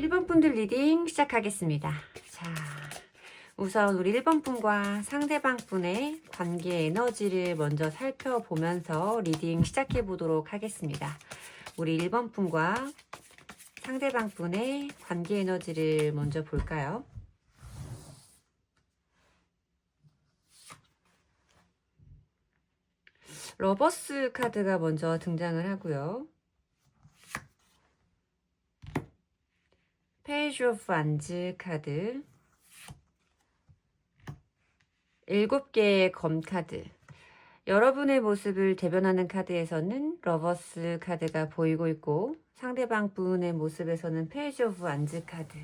1번 분들 리딩 시작하겠습니다. 자, 우선 우리 1번 분과 상대방 분의 관계 에너지를 먼저 살펴보면서 리딩 시작해 보도록 하겠습니다. 우리 1번 분과 상대방 분의 관계 에너지를 먼저 볼까요? 러버스 카드가 먼저 등장을 하고요. 페이지 오브 완즈 카드, 7개의 검 카드, 여러분의 모습을 대변하는 카드에서는 러버스 카드가 보이고 있고 상대방 분의 모습에서는 페이지 오브 완즈 카드,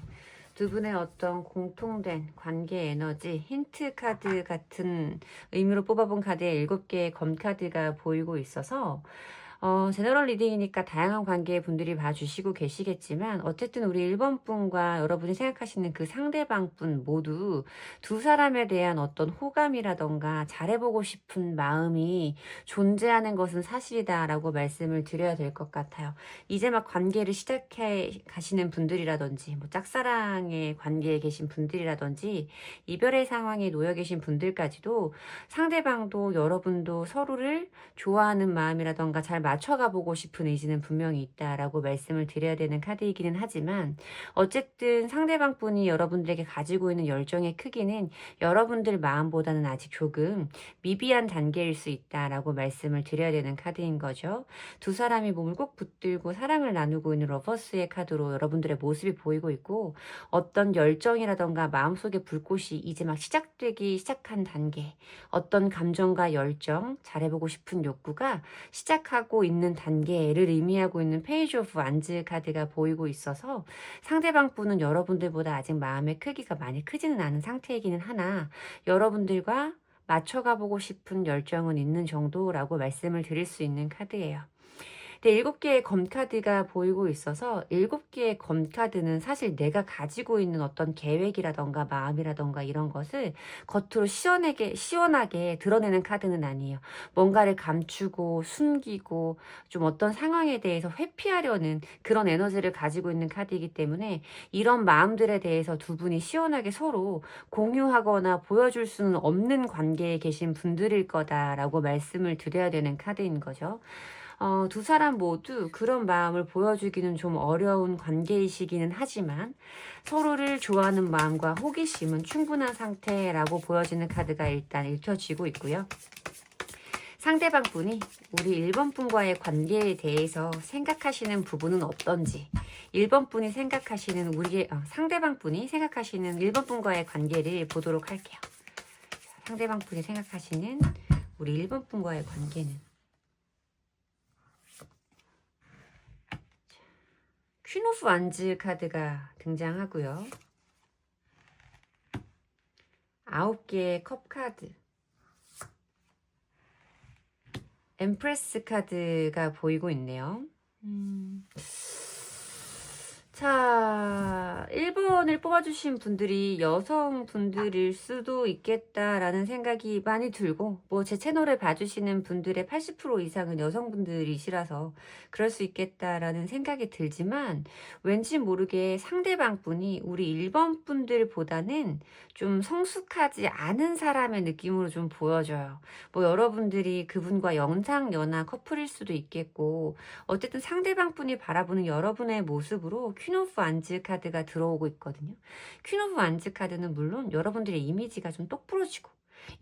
두 분의 어떤 공통된 관계 에너지, 힌트 카드 같은 의미로 뽑아본 카드의 7개의 검 카드가 보이고 있어서 제너럴 리딩이니까 다양한 관계의 분들이 봐주시고 계시겠지만 어쨌든 우리 1번 분과 여러분이 생각하시는 그 상대방 분 모두 두 사람에 대한 어떤 호감이라던가 잘해보고 싶은 마음이 존재하는 것은 사실이다라고 말씀을 드려야 될 것 같아요. 이제 막 관계를 시작해 가시는 분들이라든지 뭐 짝사랑의 관계에 계신 분들이라든지 이별의 상황에 놓여 계신 분들까지도 상대방도 여러분도 서로를 좋아하는 마음이라던가 잘 맞춰가 보고 싶은 의지는 분명히 있다라고 말씀을 드려야 되는 카드이기는 하지만 어쨌든 상대방 분이 여러분들에게 가지고 있는 열정의 크기는 여러분들 마음보다는 아직 조금 미비한 단계일 수 있다라고 말씀을 드려야 되는 카드인 거죠. 두 사람이 몸을 꼭 붙들고 사랑을 나누고 있는 러버스의 카드로 여러분들의 모습이 보이고 있고 어떤 열정이라던가 마음속의 불꽃이 이제 막 시작되기 시작한 단계, 어떤 감정과 열정, 잘해보고 싶은 욕구가 시작하고 있는 단계를 의미하고 있는 페이지 오브 완즈 카드가 보이고 있어서 상대방 분은 여러분들보다 아직 마음의 크기가 많이 크지는 않은 상태이기는 하나 여러분들과 맞춰가 보고 싶은 열정은 있는 정도라고 말씀을 드릴 수 있는 카드예요. 네, 7개의 검카드가 보이고 있어서 7개의 검카드는 사실 내가 가지고 있는 어떤 계획이라던가 마음이라던가 이런 것을 겉으로 시원하게 드러내는 카드는 아니에요. 뭔가를 감추고 숨기고 좀 어떤 상황에 대해서 회피하려는 그런 에너지를 가지고 있는 카드이기 때문에 이런 마음들에 대해서 두 분이 시원하게 서로 공유하거나 보여줄 수는 없는 관계에 계신 분들일 거다라고 말씀을 드려야 되는 카드인 거죠. 두 사람 모두 그런 마음을 보여주기는 좀 어려운 관계이시기는 하지만 서로를 좋아하는 마음과 호기심은 충분한 상태라고 보여지는 카드가 일단 읽혀지고 있고요. 상대방 분이 우리 1번 분과의 관계에 대해서 생각하시는 부분은 어떤지 1번 분이 생각하시는 상대방 분이 생각하시는 1번 분과의 관계를 보도록 할게요. 상대방 분이 생각하시는 우리 1번 분과의 관계는 퀸 오브 완즈 카드가 등장하고요. 9개의 컵 카드, 엠프레스 카드가 보이고 있네요. 자, 1번을 뽑아주신 분들이 여성분들일 수도 있겠다라는 생각이 많이 들고 뭐 제 채널을 봐주시는 분들의 80% 이상은 여성분들이시라서 그럴 수 있겠다라는 생각이 들지만 왠지 모르게 상대방 분이 우리 1번 분들보다는 좀 성숙하지 않은 사람의 느낌으로 좀 보여져요. 뭐 여러분들이 그분과 영상연하 커플일 수도 있겠고 어쨌든 상대방 분이 바라보는 여러분의 모습으로 퀸 오브 완즈 카드가 들어오고 있거든요. 퀸 오브 완즈 카드는 물론 여러분들의 이미지가 좀 똑부러지고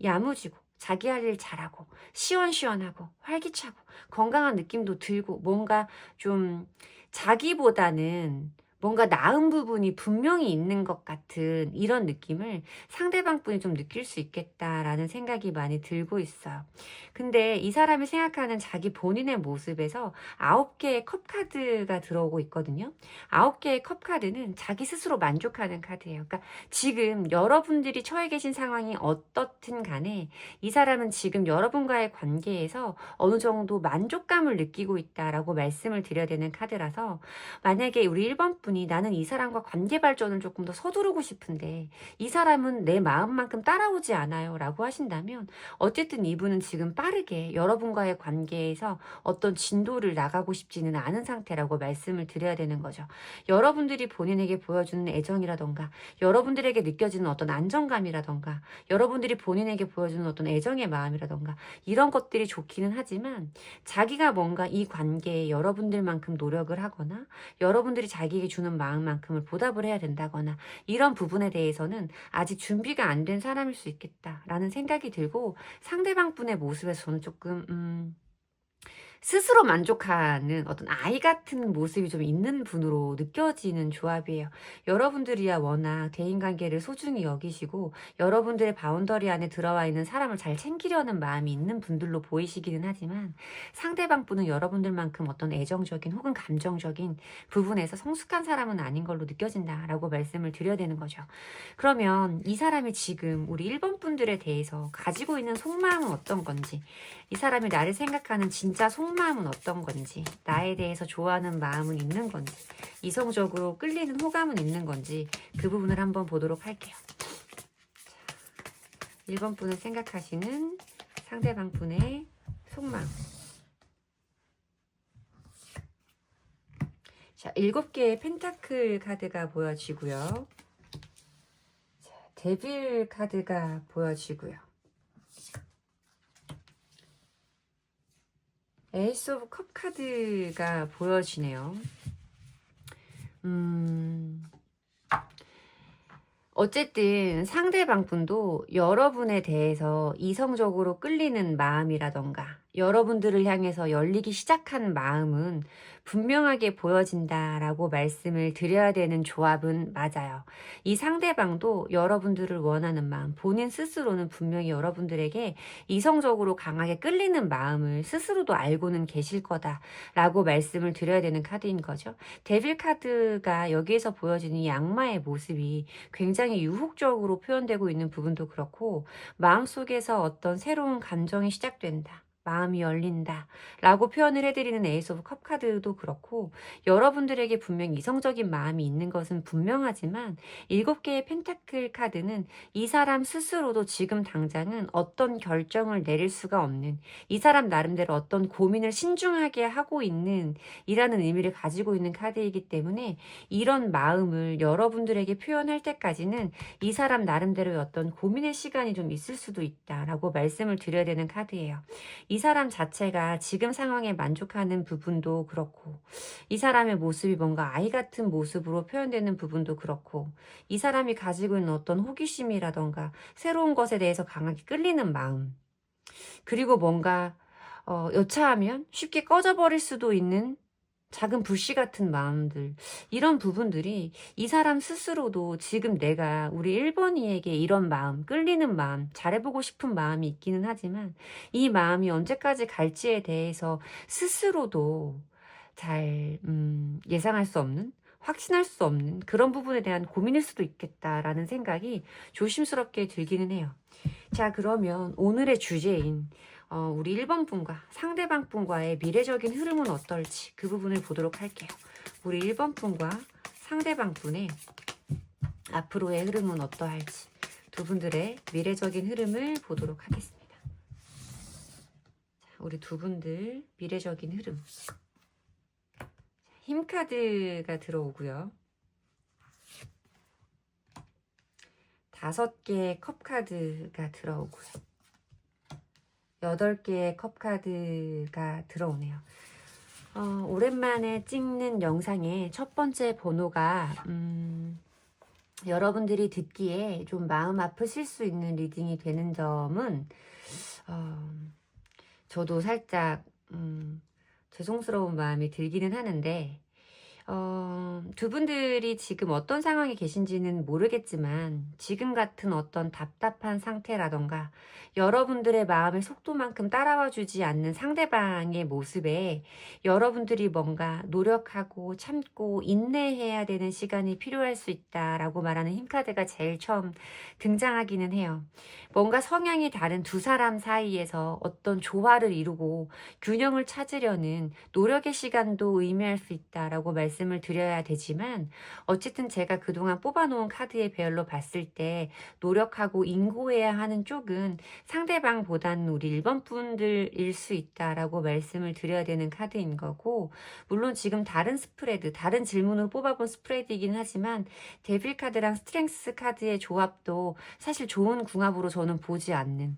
야무지고 자기 할 일 잘하고 시원시원하고 활기차고 건강한 느낌도 들고 뭔가 좀 자기보다는 뭔가 나은 부분이 분명히 있는 것 같은 이런 느낌을 상대방 분이 좀 느낄 수 있겠다라는 생각이 많이 들고 있어요. 근데 이 사람이 생각하는 자기 본인의 모습에서 9개의 컵카드가 들어오고 있거든요. 9개의 컵카드는 자기 스스로 만족하는 카드예요. 그러니까 지금 여러분들이 처해 계신 상황이 어떻든 간에 이 사람은 지금 여러분과의 관계에서 어느 정도 만족감을 느끼고 있다라고 말씀을 드려야 되는 카드라서 만약에 우리 1번 분 이분이 나는 이 사람과 관계 발전을 조금 더 서두르고 싶은데 이 사람은 내 마음만큼 따라오지 않아요 라고 하신다면 어쨌든 이분은 지금 빠르게 여러분과의 관계에서 어떤 진도를 나가고 싶지는 않은 상태라고 말씀을 드려야 되는 거죠. 여러분들이 본인에게 보여주는 애정이라던가 여러분들에게 느껴지는 어떤 안정감이라던가 여러분들이 본인에게 보여주는 어떤 애정의 마음이라던가 이런 것들이 좋기는 하지만 자기가 뭔가 이 관계에 여러분들만큼 노력을 하거나 여러분들이 자기에게 주는 마음만큼을 보답을 해야 된다거나 이런 부분에 대해서는 아직 준비가 안 된 사람일 수 있겠다라는 생각이 들고 상대방 분의 모습에서 저는 조금 스스로 만족하는 어떤 아이 같은 모습이 좀 있는 분으로 느껴지는 조합이에요. 여러분들이야 워낙 대인관계를 소중히 여기시고 여러분들의 바운더리 안에 들어와 있는 사람을 잘 챙기려는 마음이 있는 분들로 보이시기는 하지만 상대방 분은 여러분들만큼 어떤 애정적인 혹은 감정적인 부분에서 성숙한 사람은 아닌 걸로 느껴진다라고 말씀을 드려야 되는 거죠. 그러면 이 사람이 지금 우리 1번 분들에 대해서 가지고 있는 속마음은 어떤 건지 이 사람이 나를 생각하는 진짜 속마음은 어떤 건지 나에 대해서 좋아하는 마음은 있는 건지 이성적으로 끌리는 호감은 있는 건지 그 부분을 한번 보도록 할게요. 1번 분을 생각하시는 상대방 분의 속마음. 자, 7개의 펜타클 카드가 보여지고요. 자, 데빌 카드가 보여지고요. 에이스 오브 컵 카드가 보여지네요. 어쨌든 상대방 분도 여러분에 대해서 이성적으로 끌리는 마음이라던가 여러분들을 향해서 열리기 시작한 마음은 분명하게 보여진다라고 말씀을 드려야 되는 조합은 맞아요. 이 상대방도 여러분들을 원하는 마음, 본인 스스로는 분명히 여러분들에게 이성적으로 강하게 끌리는 마음을 스스로도 알고는 계실 거다라고 말씀을 드려야 되는 카드인 거죠. 데빌 카드가 여기에서 보여지는 이 악마의 모습이 굉장히 유혹적으로 표현되고 있는 부분도 그렇고 마음속에서 어떤 새로운 감정이 시작된다. 마음이 열린다 라고 표현을 해드리는 에이스 오브 컵 카드도 그렇고 여러분들에게 분명 이성적인 마음이 있는 것은 분명하지만 7개의 펜타클 카드는 이 사람 스스로도 지금 당장은 어떤 결정을 내릴 수가 없는 이 사람 나름대로 어떤 고민을 신중하게 하고 있는 이라는 의미를 가지고 있는 카드이기 때문에 이런 마음을 여러분들에게 표현할 때까지는 이 사람 나름대로의 어떤 고민의 시간이 좀 있을 수도 있다라고 말씀을 드려야 되는 카드예요. 이 사람 자체가 지금 상황에 만족하는 부분도 그렇고 이 사람의 모습이 뭔가 아이 같은 모습으로 표현되는 부분도 그렇고 이 사람이 가지고 있는 어떤 호기심이라던가 새로운 것에 대해서 강하게 끌리는 마음 그리고 뭔가 여차하면 쉽게 꺼져버릴 수도 있는 작은 불씨 같은 마음들 이런 부분들이 이 사람 스스로도 지금 내가 우리 1번이에게 이런 마음 끌리는 마음 잘해보고 싶은 마음이 있기는 하지만 이 마음이 언제까지 갈지에 대해서 스스로도 잘 예상할 수 없는 확신할 수 없는 그런 부분에 대한 고민일 수도 있겠다라는 생각이 조심스럽게 들기는 해요. 자, 그러면 오늘의 주제인 우리 1번 분과 상대방 분과의 미래적인 흐름은 어떨지 그 부분을 보도록 할게요. 우리 1번 분과 상대방 분의 앞으로의 흐름은 어떠할지 두 분들의 미래적인 흐름을 보도록 하겠습니다. 자, 우리 두 분들 미래적인 흐름. 힘 카드가 들어오고요. 5개의 컵 카드가 들어오고요. 8개의 컵 카드가 들어오네요. 오랜만에 찍는 영상의 첫 번째 번호가 여러분들이 듣기에 좀 마음 아프실 수 있는 리딩이 되는 점은 저도 살짝 죄송스러운 마음이 들기는 하는데 두 분들이 지금 어떤 상황에 계신지는 모르겠지만 지금 같은 어떤 답답한 상태라던가 여러분들의 마음의 속도만큼 따라와 주지 않는 상대방의 모습에 여러분들이 뭔가 노력하고 참고 인내해야 되는 시간이 필요할 수 있다라고 말하는 힘카드가 제일 처음 등장하기는 해요. 뭔가 성향이 다른 두 사람 사이에서 어떤 조화를 이루고 균형을 찾으려는 노력의 시간도 의미할 수 있다라고 말씀 말씀을 드려야 되지만 어쨌든 제가 그동안 뽑아놓은 카드의 배열로 봤을 때 노력하고 인고해야 하는 쪽은 상대방보다는 우리 1번 분들일 수 있다라고 말씀을 드려야 되는 카드인 거고, 물론 지금 다른 스프레드, 다른 질문으로 뽑아본 스프레드이긴 하지만 데빌 카드랑 스트렝스 카드의 조합도 사실 좋은 궁합으로 저는 보지 않는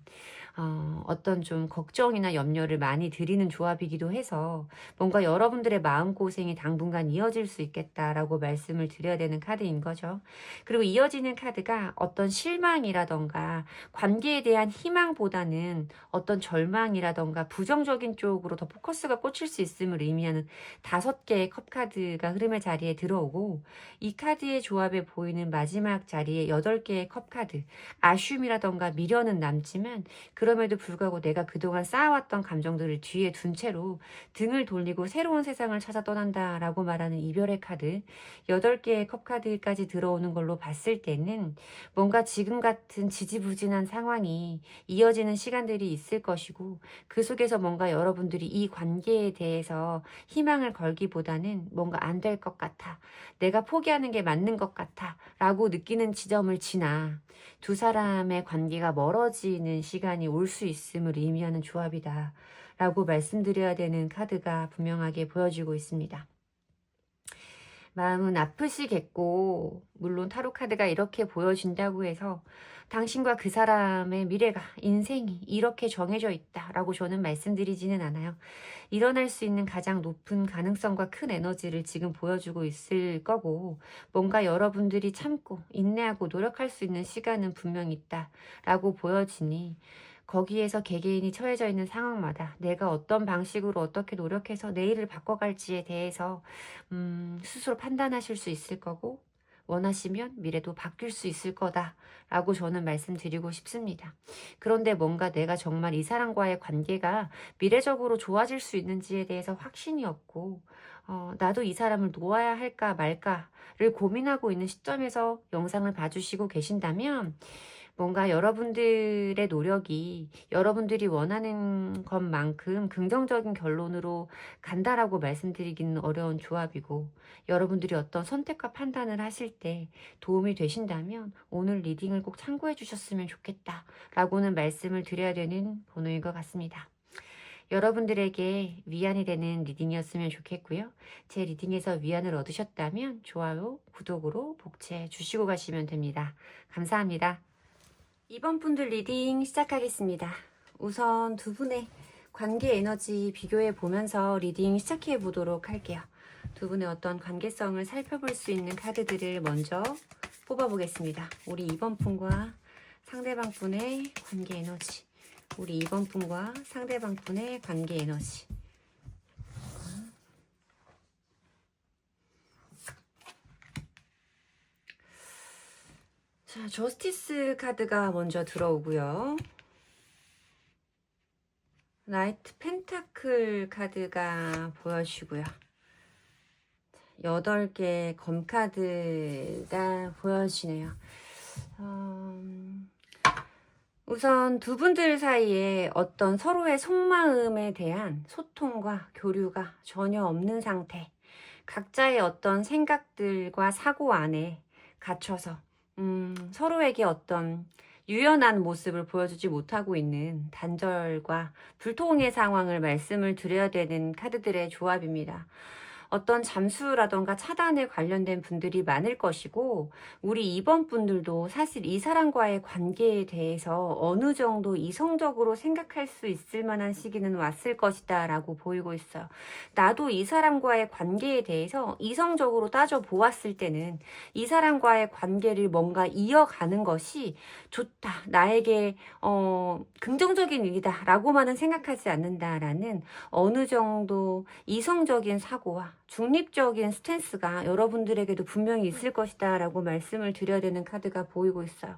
어떤 좀 걱정이나 염려를 많이 드리는 조합이기도 해서 뭔가 여러분들의 마음고생이 당분간 이어질 수 있겠다라고 말씀을 드려야 되는 카드인 거죠. 그리고 이어지는 카드가 어떤 실망이라던가 관계에 대한 희망보다는 어떤 절망이라던가 부정적인 쪽으로 더 포커스가 꽂힐 수 있음을 의미하는 5개의 컵 카드가 흐름의 자리에 들어오고, 이 카드의 조합에 보이는 마지막 자리에 8개의 컵 카드, 아쉬움이라던가 미련은 남지만 그럼에도 불구하고 내가 그동안 쌓아왔던 감정들을 뒤에 둔 채로 등을 돌리고 새로운 세상을 찾아 떠난다라고 말하는 이별의 카드, 8개의 컵 카드까지 들어오는 걸로 봤을 때는 뭔가 지금 같은 지지부진한 상황이 이어지는 시간들이 있을 것이고, 그 속에서 뭔가 여러분들이 이 관계에 대해서 희망을 걸기보다는 뭔가 안 될 것 같아, 내가 포기하는 게 맞는 것 같아 라고 느끼는 지점을 지나 두 사람의 관계가 멀어지는 시간이 올 수 있음을 의미하는 조합이다 라고 말씀드려야 되는 카드가 분명하게 보여지고 있습니다. 마음은 아프시겠고, 물론 타로 카드가 이렇게 보여진다고 해서 당신과 그 사람의 미래가, 인생이 이렇게 정해져 있다라고 저는 말씀드리지는 않아요. 일어날 수 있는 가장 높은 가능성과 큰 에너지를 지금 보여주고 있을 거고, 뭔가 여러분들이 참고 인내하고 노력할 수 있는 시간은 분명히 있다라고 보여지니, 거기에서 개개인이 처해져 있는 상황마다 내가 어떤 방식으로 어떻게 노력해서 내일을 바꿔갈지에 대해서 스스로 판단하실 수 있을 거고, 원하시면 미래도 바뀔 수 있을 거다라고 저는 말씀드리고 싶습니다. 그런데 뭔가 내가 정말 이 사람과의 관계가 미래적으로 좋아질 수 있는지에 대해서 확신이 없고, 나도 이 사람을 놓아야 할까 말까를 고민하고 있는 시점에서 영상을 봐주시고 계신다면, 뭔가 여러분들의 노력이 여러분들이 원하는 것만큼 긍정적인 결론으로 간다라고 말씀드리기는 어려운 조합이고, 여러분들이 어떤 선택과 판단을 하실 때 도움이 되신다면 오늘 리딩을 꼭 참고해 주셨으면 좋겠다 라고는 말씀을 드려야 되는 번호인 것 같습니다. 여러분들에게 위안이 되는 리딩이었으면 좋겠고요. 제 리딩에서 위안을 얻으셨다면 좋아요, 구독으로 복채 주시고 가시면 됩니다. 감사합니다. 이번 분들 리딩 시작하겠습니다. 우선 두 분의 관계 에너지 비교해 보면서 리딩 시작해 보도록 할게요. 두 분의 어떤 관계성을 살펴볼 수 있는 카드들을 먼저 뽑아 보겠습니다. 우리 이번 분과 상대방 분의 관계 에너지, 우리 이번 분과 상대방 분의 관계 에너지. 자, 저스티스 카드가 먼저 들어오고요. 나이트 펜타클 카드가 보여지고요. 8개 검 카드가 보여지네요. 우선 두 분들 사이에 어떤 서로의 속마음에 대한 소통과 교류가 전혀 없는 상태, 각자의 어떤 생각들과 사고 안에 갇혀서 서로에게 어떤 유연한 모습을 보여주지 못하고 있는 단절과 불통의 상황을 말씀을 드려야 되는 카드들의 조합입니다. 어떤 잠수라던가 차단에 관련된 분들이 많을 것이고, 우리 이번 분들도 사실 이 사람과의 관계에 대해서 어느 정도 이성적으로 생각할 수 있을 만한 시기는 왔을 것이다 라고 보이고 있어요. 나도 이 사람과의 관계에 대해서 이성적으로 따져보았을 때는 이 사람과의 관계를 뭔가 이어가는 것이 좋다, 나에게 긍정적인 일이다 라고만은 생각하지 않는다라는 어느 정도 이성적인 사고와 중립적인 스탠스가 여러분들에게도 분명히 있을 것이다 라고 말씀을 드려야 되는 카드가 보이고 있어요.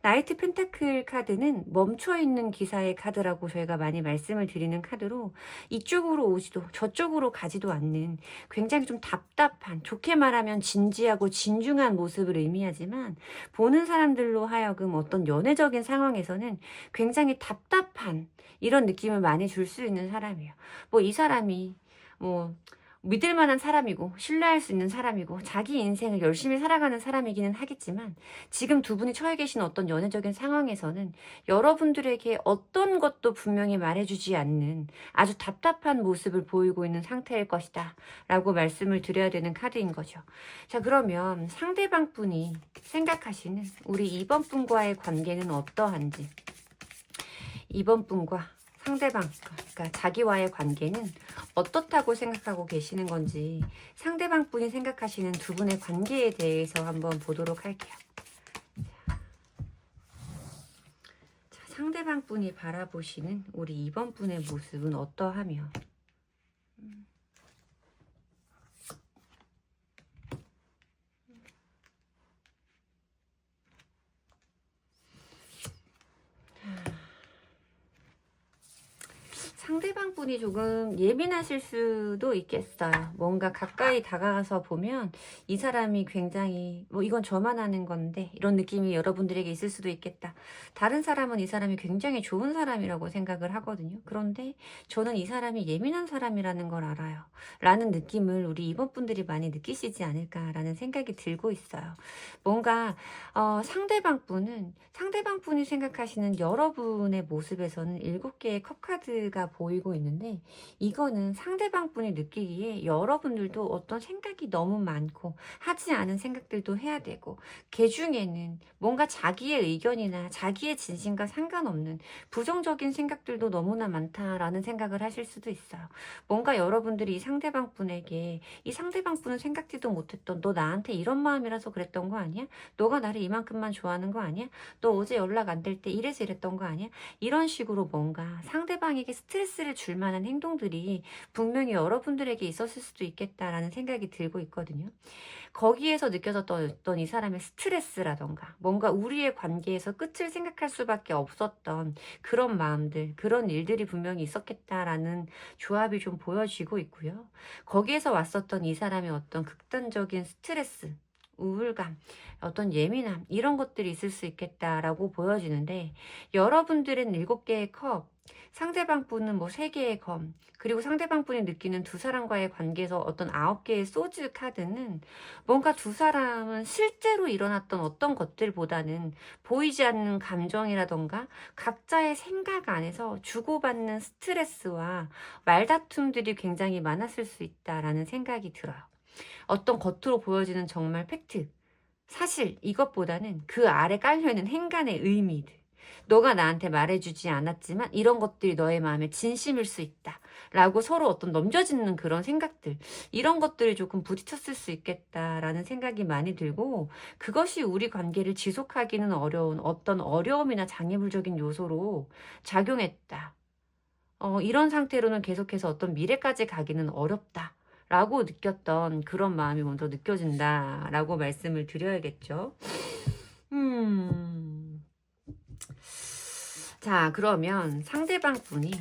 나이트 펜타클 카드는 멈춰있는 기사의 카드라고 저희가 많이 말씀을 드리는 카드로, 이쪽으로 오지도 저쪽으로 가지도 않는 굉장히 좀 답답한, 좋게 말하면 진지하고 진중한 모습을 의미하지만, 보는 사람들로 하여금 어떤 연애적인 상황에서는 굉장히 답답한 이런 느낌을 많이 줄 수 있는 사람이에요. 이 사람이 믿을 만한 사람이고 신뢰할 수 있는 사람이고 자기 인생을 열심히 살아가는 사람이기는 하겠지만 지금 두 분이 처해 계신 어떤 연애적인 상황에서는 여러분들에게 어떤 것도 분명히 말해주지 않는 아주 답답한 모습을 보이고 있는 상태일 것이다 라고 말씀을 드려야 되는 카드인 거죠. 자, 그러면 상대방 분이 생각하시는 우리 이번 분과의 관계는 어떠한지, 이번 분과 상대방, 그러니까 자기와의 관계는 어떻다고 생각하고 계시는 건지, 상대방 분이 생각하시는 두 분의 관계에 대해서 한번 보도록 할게요. 자, 상대방 분이 바라보시는 우리 이번 분의 모습은 어떠하며, 상대방 분이 조금 예민하실 수도 있겠어요. 뭔가 가까이 다가가서 보면 이 사람이 굉장히 뭐 이건 저만 아는 건데 이런 느낌이 여러분들에게 있을 수도 있겠다. 다른 사람은 이 사람이 굉장히 좋은 사람이라고 생각을 하거든요. 그런데 저는 이 사람이 예민한 사람이라는 걸 알아요. 라는 느낌을 우리 이번 분들이 많이 느끼시지 않을까라는 생각이 들고 있어요. 뭔가 상대방 분이 생각하시는 여러분의 모습에서는 7개의 컵카드가 보이고 있는데, 이거는 상대방 분이 느끼기에 여러분들도 어떤 생각이 너무 많고 하지 않은 생각들도 해야 되고, 그 중에는 뭔가 자기의 의견이나 자기의 진심과 상관없는 부정적인 생각들도 너무나 많다라는 생각을 하실 수도 있어요. 뭔가 여러분들이 이 상대방 분에게, 이 상대방 분은 생각지도 못했던 너 나한테 이런 마음이라서 그랬던 거 아니야? 너가 나를 이만큼만 좋아하는 거 아니야? 너 어제 연락 안 될 때 이래서 이랬던 거 아니야? 이런 식으로 뭔가 상대방에게 스트레스를 줄 만한 행동들이 분명히 여러분들에게 있었을 수도 있겠다라는 생각이 들고 있거든요. 거기에서 느껴졌던 어떤 이 사람의 스트레스라던가 뭔가 우리의 관계에서 끝을 생각할 수밖에 없었던 그런 마음들, 그런 일들이 분명히 있었겠다라는 조합이 좀 보여지고 있고요. 거기에서 왔었던 이 사람의 어떤 극단적인 스트레스, 우울감, 어떤 예민함 이런 것들이 있을 수 있겠다라고 보여지는데, 여러분들은 7개의 컵, 상대방 분은 뭐 3개의 검, 그리고 상대방 분이 느끼는 두 사람과의 관계에서 어떤 9개의 소즈 카드는 뭔가 두 사람은 실제로 일어났던 어떤 것들보다는 보이지 않는 감정이라던가 각자의 생각 안에서 주고받는 스트레스와 말다툼들이 굉장히 많았을 수 있다라는 생각이 들어요. 어떤 겉으로 보여지는 정말 팩트, 사실 이것보다는 그 아래 깔려있는 행간의 의미들, 너가 나한테 말해주지 않았지만 이런 것들이 너의 마음에 진심일 수 있다 라고 서로 어떤 넘겨짓는 그런 생각들, 이런 것들이 조금 부딪혔을 수 있겠다라는 생각이 많이 들고, 그것이 우리 관계를 지속하기는 어려운 어떤 어려움이나 장애물적인 요소로 작용했다. 이런 상태로는 계속해서 어떤 미래까지 가기는 어렵다 라고 느꼈던 그런 마음이 먼저 느껴진다 라고 말씀을 드려야겠죠. 자, 그러면 상대방 분이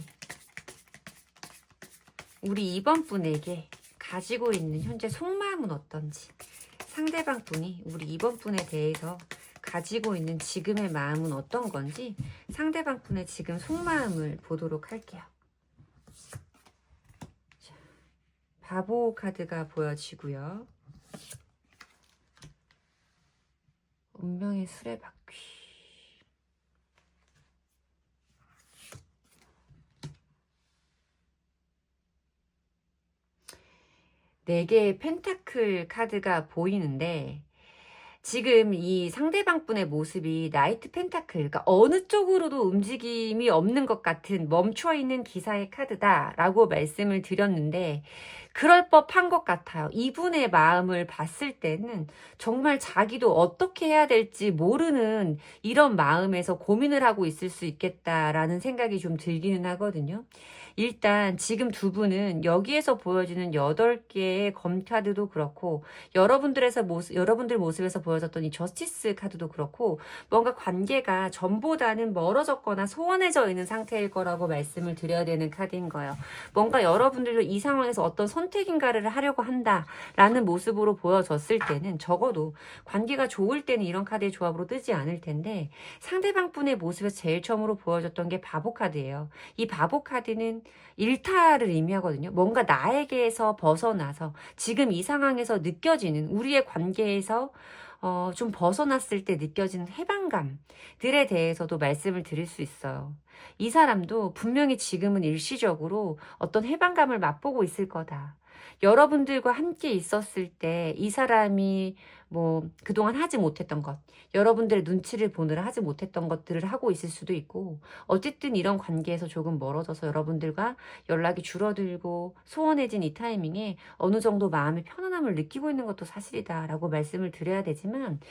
우리 이번 분에게 가지고 있는 현재 속마음은 어떤지, 상대방 분이 우리 이번 분에 대해서 가지고 있는 지금의 마음은 어떤 건지 상대방 분의 지금 속마음을 보도록 할게요. 자, 바보 카드가 보여지고요. 운명의 수레바퀴, 네 개의 펜타클 카드가 보이는데, 지금 이 상대방 분의 모습이 나이트 펜타클, 그러니까 어느 쪽으로도 움직임이 없는 것 같은 멈춰있는 기사의 카드다라고 말씀을 드렸는데, 그럴 법한 것 같아요. 이분의 마음을 봤을 때는 정말 자기도 어떻게 해야 될지 모르는 이런 마음에서 고민을 하고 있을 수 있겠다라는 생각이 좀 들기는 하거든요. 일단 지금 두 분은 여기에서 보여지는 8개의 검카드도 그렇고 여러분들 모습에서 보여줬던 이 저스티스 카드도 그렇고 뭔가 관계가 전보다는 멀어졌거나 소원해져 있는 상태일 거라고 말씀을 드려야 되는 카드인 거예요. 뭔가 여러분들도 이 상황에서 어떤 선택인가를 하려고 한다라는 모습으로 보여졌을 때는 적어도 관계가 좋을 때는 이런 카드의 조합으로 뜨지 않을 텐데 상대방 분의 모습에서 제일 처음으로 보여줬던 게 바보 카드예요. 이 바보 카드는 일탈을 의미하거든요. 뭔가 나에게서 벗어나서 지금 이 상황에서 느껴지는 우리의 관계에서 좀 벗어났을 때 느껴지는 해방감들에 대해서도 말씀을 드릴 수 있어요. 이 사람도 분명히 지금은 일시적으로 어떤 해방감을 맛보고 있을 거다. 여러분들과 함께 있었을 때 이 사람이 뭐 그동안 하지 못했던 것, 여러분들의 눈치를 보느라 하지 못했던 것들을 하고 있을 수도 있고 어쨌든 이런 관계에서 조금 멀어져서 여러분들과 연락이 줄어들고 소원해진 이 타이밍에 어느 정도 마음의 편안함을 느끼고 있는 것도 사실이다라고 말씀을 드려야 되지만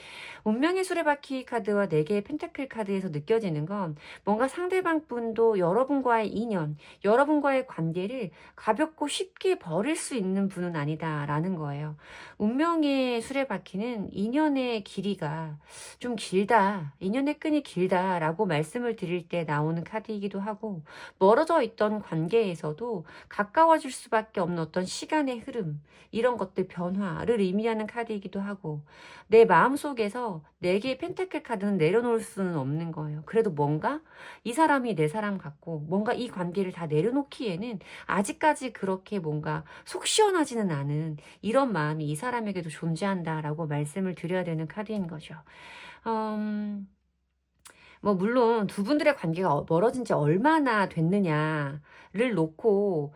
운명의 수레바퀴 카드와 4개의 펜타클 카드에서 느껴지는 건 뭔가 상대방 분도 여러분과의 인연, 여러분과의 관계를 가볍고 쉽게 버릴 수 있는 분은 아니다라는 거예요. 운명의 수레바퀴는 인연의 길이가 좀 길다, 인연의 끈이 길다라고 말씀을 드릴 때 나오는 카드이기도 하고 멀어져 있던 관계에서도 가까워질 수밖에 없는 어떤 시간의 흐름, 이런 것들 변화를 의미하는 카드이기도 하고 내 마음속에서 4개의 펜타클 카드는 내려놓을 수는 없는 거예요. 그래도 뭔가 이 사람이 내 사람 같고 뭔가 이 관계를 다 내려놓기에는 아직까지 그렇게 뭔가 속 시원하지는 않은 이런 마음이 이 사람에게도 존재한다라고 말씀을 드려야 되는 카드인 거죠. 뭐 물론 두 분들의 관계가 멀어진 지 얼마나 됐느냐를 놓고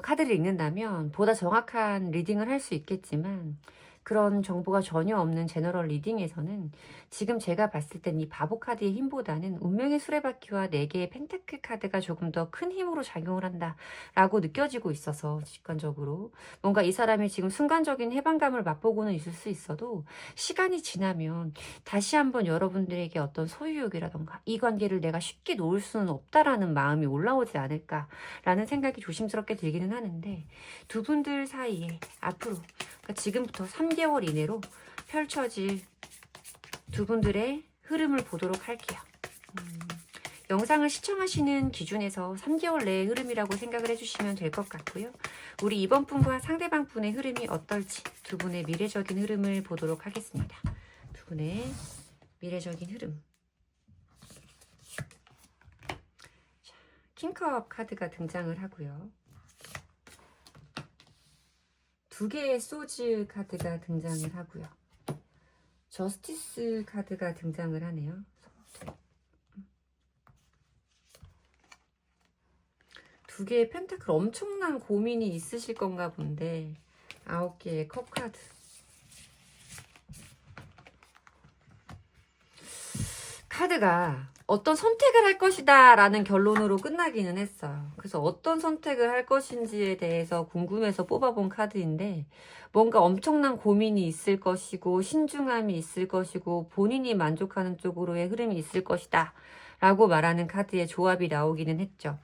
카드를 읽는다면 보다 정확한 리딩을 할 수 있겠지만 그런 정보가 전혀 없는 제너럴 리딩에서는 지금 제가 봤을 땐 이 바보 카드의 힘보다는 운명의 수레바퀴와 4개의 펜타클 카드가 조금 더 큰 힘으로 작용을 한다라고 느껴지고 있어서 직관적으로 뭔가 이 사람이 지금 순간적인 해방감을 맛보고는 있을 수 있어도 시간이 지나면 다시 한번 여러분들에게 어떤 소유욕이라던가 이 관계를 내가 쉽게 놓을 수는 없다라는 마음이 올라오지 않을까라는 생각이 조심스럽게 들기는 하는데 두 분들 사이에 앞으로 그러니까 지금부터 3개월 이내로 펼쳐질 두 분들의 흐름을 보도록 할게요. 영상을 시청하시는 기준에서 3개월 내의 흐름이라고 생각을 해주시면 될 것 같고요. 우리 이번 분과 상대방 분의 흐름이 어떨지 두 분의 미래적인 흐름을 보도록 하겠습니다. 두 분의 미래적인 흐름. 자, 킹컵 카드가 등장을 하고요. 2개의 소즈 카드가 등장을 하고요. 저스티스 카드가 등장을 하네요. 2개의 펜타클, 엄청난 고민이 있으실 건가 본데 9개의 컵 카드. 카드가 어떤 선택을 할 것이다 라는 결론으로 끝나기는 했어요. 그래서 어떤 선택을 할 것인지에 대해서 궁금해서 뽑아본 카드인데 뭔가 엄청난 고민이 있을 것이고 신중함이 있을 것이고 본인이 만족하는 쪽으로의 흐름이 있을 것이다 라고 말하는 카드의 조합이 나오기는 했죠.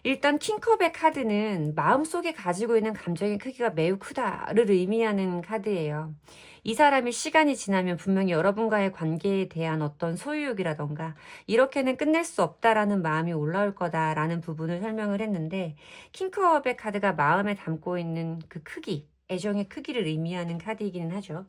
일단 킹컵의 카드는 마음속에 가지고 있는 감정의 크기가 매우 크다를 의미하는 카드예요. 이 사람이 시간이 지나면 분명히 여러분과의 관계에 대한 어떤 소유욕이라던가 이렇게는 끝낼 수 없다라는 마음이 올라올 거다라는 부분을 설명을 했는데 킹컵의 카드가 마음에 담고 있는 그 크기, 애정의 크기를 의미하는 카드이기는 하죠.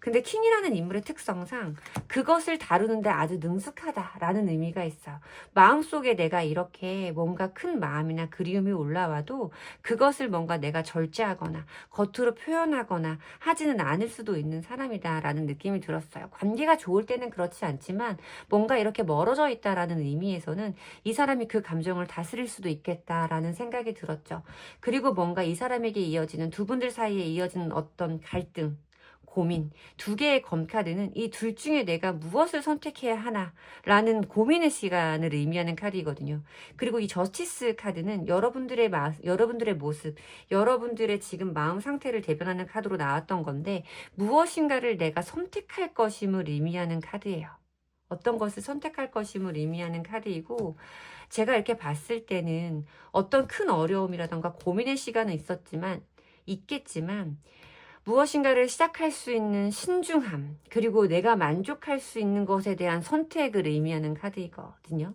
근데 킹이라는 인물의 특성상 그것을 다루는데 아주 능숙하다라는 의미가 있어요. 마음속에 내가 이렇게 뭔가 큰 마음이나 그리움이 올라와도 그것을 뭔가 내가 절제하거나 겉으로 표현하거나 하지는 않을 수도 있는 사람이다라는 느낌이 들었어요. 관계가 좋을 때는 그렇지 않지만 뭔가 이렇게 멀어져 있다라는 의미에서는 이 사람이 그 감정을 다스릴 수도 있겠다라는 생각이 들었죠. 그리고 뭔가 이 사람에게 이어지는 두 분들 사이에 이어지는 어떤 갈등, 고민, 2개의 검카드는 이 둘 중에 내가 무엇을 선택해야 하나라는 고민의 시간을 의미하는 카드이거든요. 그리고 이 저스티스 카드는 여러분들의 모습, 여러분들의 지금 마음 상태를 대변하는 카드로 나왔던 건데 무엇인가를 내가 선택할 것임을 의미하는 카드예요. 어떤 것을 선택할 것임을 의미하는 카드이고 제가 이렇게 봤을 때는 어떤 큰 어려움이라던가 고민의 시간은 있겠지만 무엇인가를 시작할 수 있는 신중함, 그리고 내가 만족할 수 있는 것에 대한 선택을 의미하는 카드이거든요.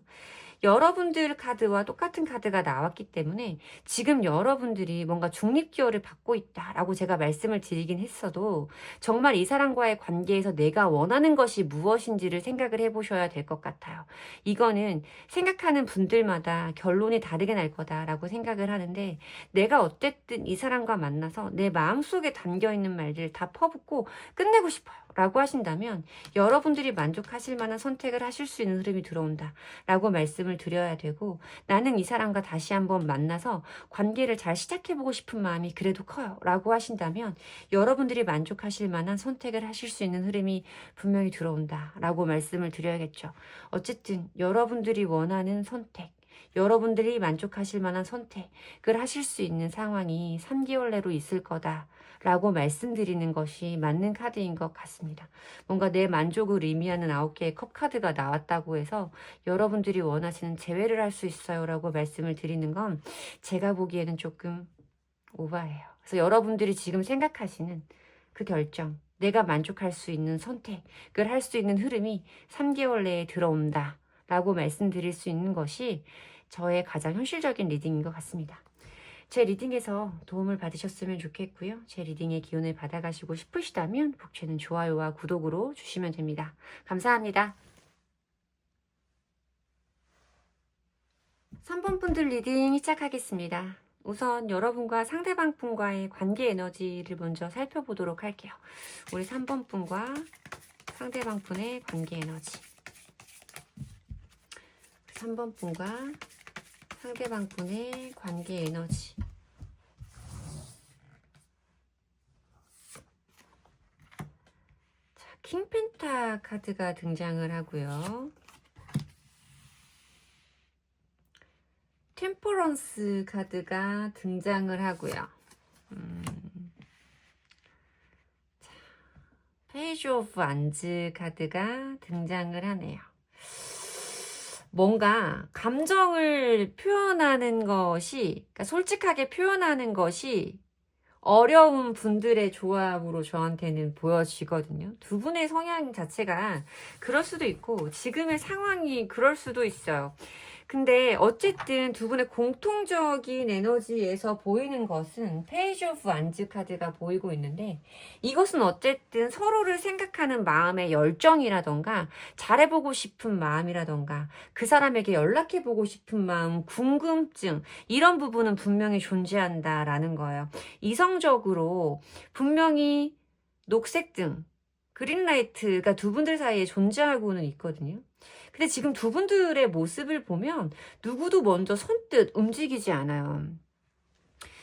여러분들 카드와 똑같은 카드가 나왔기 때문에 지금 여러분들이 뭔가 중립기호를 받고 있다라고 제가 말씀을 드리긴 했어도 정말 이 사람과의 관계에서 내가 원하는 것이 무엇인지를 생각을 해보셔야 될 것 같아요. 이거는 생각하는 분들마다 결론이 다르게 날 거다라고 생각을 하는데, 내가 어쨌든 이 사람과 만나서 내 마음속에 담겨있는 말들을 다 퍼붓고 끝내고 싶어요 라고 하신다면 여러분들이 만족하실 만한 선택을 하실 수 있는 흐름이 들어온다 라고 말씀을 드려야 되고, 나는 이 사람과 다시 한번 만나서 관계를 잘 시작해보고 싶은 마음이 그래도 커요 라고 하신다면 여러분들이 만족하실 만한 선택을 하실 수 있는 흐름이 분명히 들어온다 라고 말씀을 드려야겠죠. 어쨌든 여러분들이 원하는 선택, 여러분들이 만족하실 만한 선택을 하실 수 있는 상황이 3개월 내로 있을 거다 라고 말씀드리는 것이 맞는 카드인 것 같습니다. 뭔가 내 만족을 의미하는 9개의 컵 카드가 나왔다고 해서 여러분들이 원하시는 재회를 할 수 있어요 라고 말씀을 드리는 건 제가 보기에는 조금 오바해요. 그래서 여러분들이 지금 생각하시는 그 결정, 내가 만족할 수 있는 선택을 할 수 있는 흐름이 3개월 내에 들어온다 라고 말씀드릴 수 있는 것이 저의 가장 현실적인 리딩인 것 같습니다. 제 리딩에서 도움을 받으셨으면 좋겠고요. 제 리딩의 기운을 받아가시고 싶으시다면 복채는 좋아요와 구독으로 주시면 됩니다. 감사합니다. 3번 분들 리딩 시작하겠습니다. 우선 여러분과 상대방 분과의 관계 에너지를 먼저 살펴보도록 할게요. 우리 3번 분과 상대방 분의 관계 에너지. 3번 분과 상대방 분의 관계 에너지. 자, 킹펜타 카드가 등장을 하고요. 템퍼런스 카드가 등장을 하고요. 자, 페이지 오브 안즈 카드가 등장을 하네요. 뭔가 감정을 표현하는 것이, 그러니까 솔직하게 표현하는 것이 어려운 분들의 조합으로 저한테는 보여지거든요. 두 분의 성향 자체가 그럴 수도 있고 지금의 상황이 그럴 수도 있어요. 근데 어쨌든 두 분의 공통적인 에너지에서 보이는 것은 페이지 오브 안즈 카드가 보이고 있는데, 이것은 어쨌든 서로를 생각하는 마음의 열정이라던가 잘해보고 싶은 마음이라던가 그 사람에게 연락해보고 싶은 마음, 궁금증, 이런 부분은 분명히 존재한다라는 거예요. 이성적으로 분명히 녹색등, 그린라이트가 두 분들 사이에 존재하고는 있거든요. 근데 지금 두 분들의 모습을 보면 누구도 먼저 선뜻 움직이지 않아요.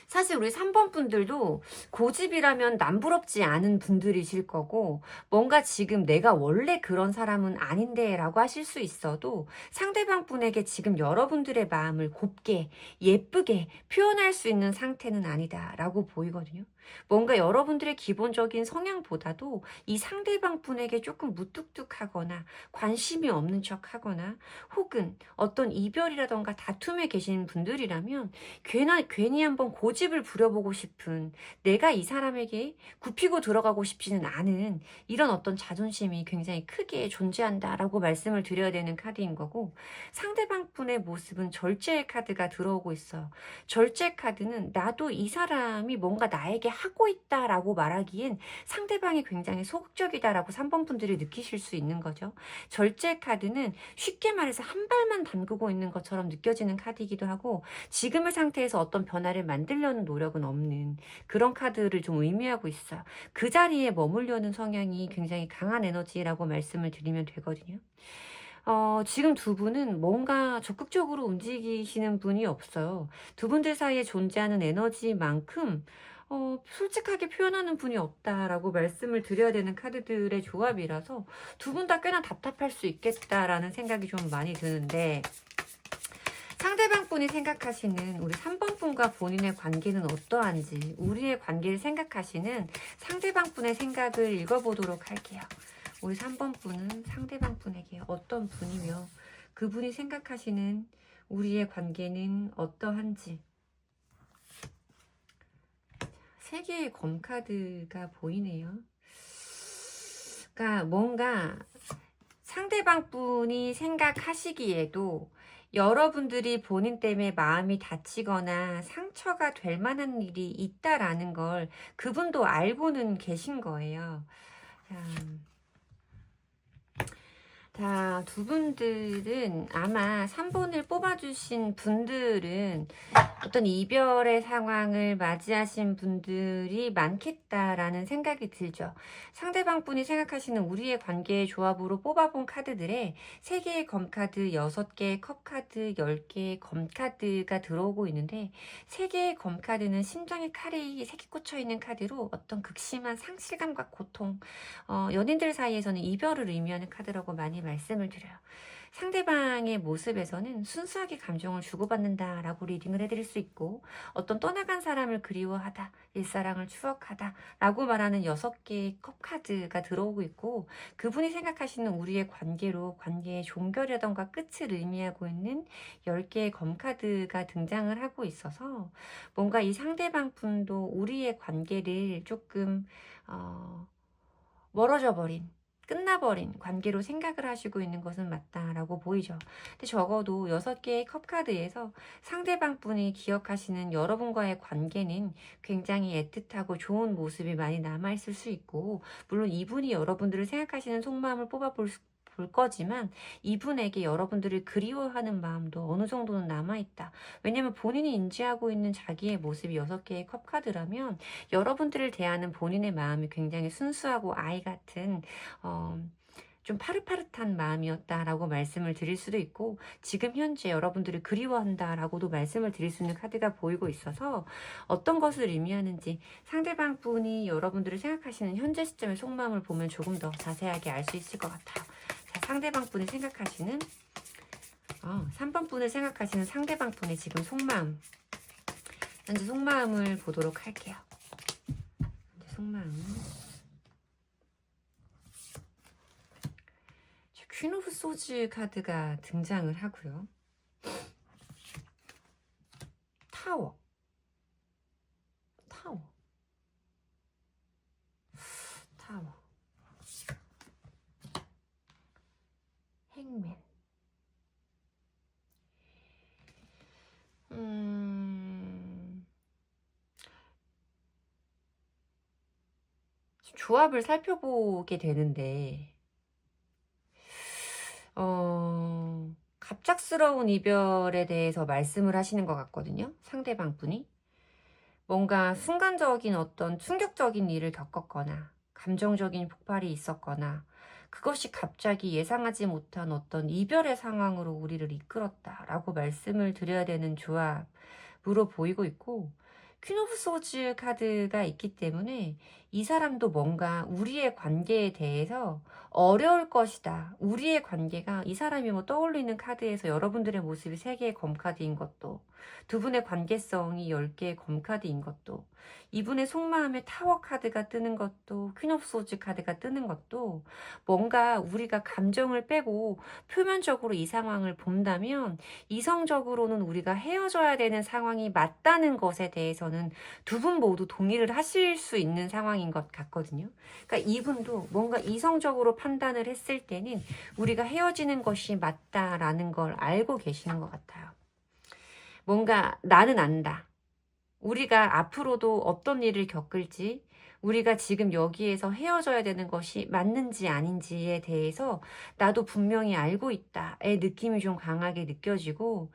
사실 우리 3번 분들도 고집이라면 남부럽지 않은 분들이실 거고, 뭔가 지금 내가 원래 그런 사람은 아닌데 라고 하실 수 있어도 상대방 분에게 지금 여러분들의 마음을 곱게 예쁘게 표현할 수 있는 상태는 아니다 라고 보이거든요. 뭔가 여러분들의 기본적인 성향보다도 이 상대방 분에게 조금 무뚝뚝하거나 관심이 없는 척 하거나 혹은 어떤 이별이라던가 다툼에 계신 분들이라면 괜히 한번 고집을 부려보고 싶은, 내가 이 사람에게 굽히고 들어가고 싶지는 않은 이런 어떤 자존심이 굉장히 크게 존재한다라고 말씀을 드려야 되는 카드인 거고, 상대방 분의 모습은 절제의 카드가 들어오고 있어요. 절제 카드는 나도 이 사람이 뭔가 나에게 하고 있다라고 말하기엔 상대방이 굉장히 소극적이다라고 3번 분들이 느끼실 수 있는 거죠. 절제 카드는 쉽게 말해서 한 발만 담그고 있는 것처럼 느껴지는 카드이기도 하고, 지금의 상태에서 어떤 변화를 만들려는 노력은 없는 그런 카드를 좀 의미하고 있어요. 그 자리에 머물려는 성향이 굉장히 강한 에너지라고 말씀을 드리면 되거든요. 지금 두 분은 뭔가 적극적으로 움직이시는 분이 없어요. 두 분들 사이에 존재하는 에너지만큼 솔직하게 표현하는 분이 없다라고 말씀을 드려야 되는 카드들의 조합이라서 두 분 다 꽤나 답답할 수 있겠다라는 생각이 좀 많이 드는데, 상대방 분이 생각하시는 우리 3번 분과 본인의 관계는 어떠한지, 우리의 관계를 생각하시는 상대방 분의 생각을 읽어보도록 할게요. 우리 3번 분은 상대방 분에게 어떤 분이며 그분이 생각하시는 우리의 관계는 어떠한지. 세 개의 검 카드가 보이네요. 그러니까 뭔가 상대방 분이 생각하시기에도 여러분들이 본인 때문에 마음이 다치거나 상처가 될 만한 일이 있다라는 걸 그분도 알고는 계신 거예요. 자, 두 분들은 아마 3번을 뽑아주신 분들은 어떤 이별의 상황을 맞이하신 분들이 많겠다라는 생각이 들죠. 상대방 분이 생각하시는 우리의 관계의 조합으로 뽑아본 카드들에 3개의 검카드, 6개의 컵카드, 10개의 검카드가 들어오고 있는데 3개의 검카드는 심장에 칼이 3개 꽂혀있는 카드로 어떤 극심한 상실감과 고통, 연인들 사이에서는 이별을 의미하는 카드라고 많이 말씀을 드려요. 상대방의 모습에서는 순수하게 감정을 주고받는다라고 리딩을 해드릴 수 있고 어떤 떠나간 사람을 그리워하다, 옛사랑을 추억하다 라고 말하는 6개의 컵카드가 들어오고 있고 그분이 생각하시는 우리의 관계로 관계의 종결이라던가 끝을 의미하고 있는 10개의 검카드가 등장을 하고 있어서 뭔가 이 상대방 분도 우리의 관계를 조금 멀어져 버린 끝나버린 관계로 생각을 하시고 있는 것은 맞다라고 보이죠. 근데 적어도 6개의 컵카드에서 상대방 분이 기억하시는 여러분과의 관계는 굉장히 애틋하고 좋은 모습이 많이 남아있을 수 있고 물론 이분이 여러분들을 생각하시는 속마음을 뽑아볼 거지만 이분에게 여러분들을 그리워하는 마음도 어느 정도는 남아있다. 왜냐면 본인이 인지하고 있는 자기의 모습이 6개의 컵카드라면 여러분들을 대하는 본인의 마음이 굉장히 순수하고 아이 같은 좀 파릇파릇한 마음이었다라고 말씀을 드릴 수도 있고 지금 현재 여러분들을 그리워한다라고도 말씀을 드릴 수 있는 카드가 보이고 있어서 어떤 것을 의미하는지 상대방 분이 여러분들을 생각하시는 현재 시점의 속마음을 보면 조금 더 자세하게 알 수 있을 것 같아요. 자, 상대방 분이 생각하시는 3번 분을 생각하시는 상대방 분의 지금 속마음 현재 속마음을 보도록 할게요. 현재 속마음 퀸 오브 소즈 카드가 등장을 하고요. 타워 행맨 조합을 살펴보게 되는데 갑작스러운 이별에 대해서 말씀을 하시는 것 같거든요. 상대방 분이. 뭔가 순간적인 어떤 충격적인 일을 겪었거나 감정적인 폭발이 있었거나 그것이 갑자기 예상하지 못한 어떤 이별의 상황으로 우리를 이끌었다라고 말씀을 드려야 되는 조합으로 보이고 있고 퀸 오브 소즈 카드가 있기 때문에 이 사람도 뭔가 우리의 관계에 대해서 어려울 것이다. 우리의 관계가 이 사람이 뭐 떠올리는 카드에서 여러분들의 모습이 3개의 검카드인 것도 두 분의 관계성이 10개의 검카드인 것도 이분의 속마음에 타워 카드가 뜨는 것도 퀸 오브 소즈 카드가 뜨는 것도 뭔가 우리가 감정을 빼고 표면적으로 이 상황을 본다면 이성적으로는 우리가 헤어져야 되는 상황이 맞다는 것에 대해서는 두 분 모두 동의를 하실 수 있는 상황인 것 같거든요. 그러니까 이분도 뭔가 이성적으로 판단을 했을 때는 우리가 헤어지는 것이 맞다라는 걸 알고 계시는 것 같아요. 뭔가 나는 안다. 우리가 앞으로도 어떤 일을 겪을지 우리가 지금 여기에서 헤어져야 되는 것이 맞는지 아닌지에 대해서 나도 분명히 알고 있다의 느낌이 좀 강하게 느껴지고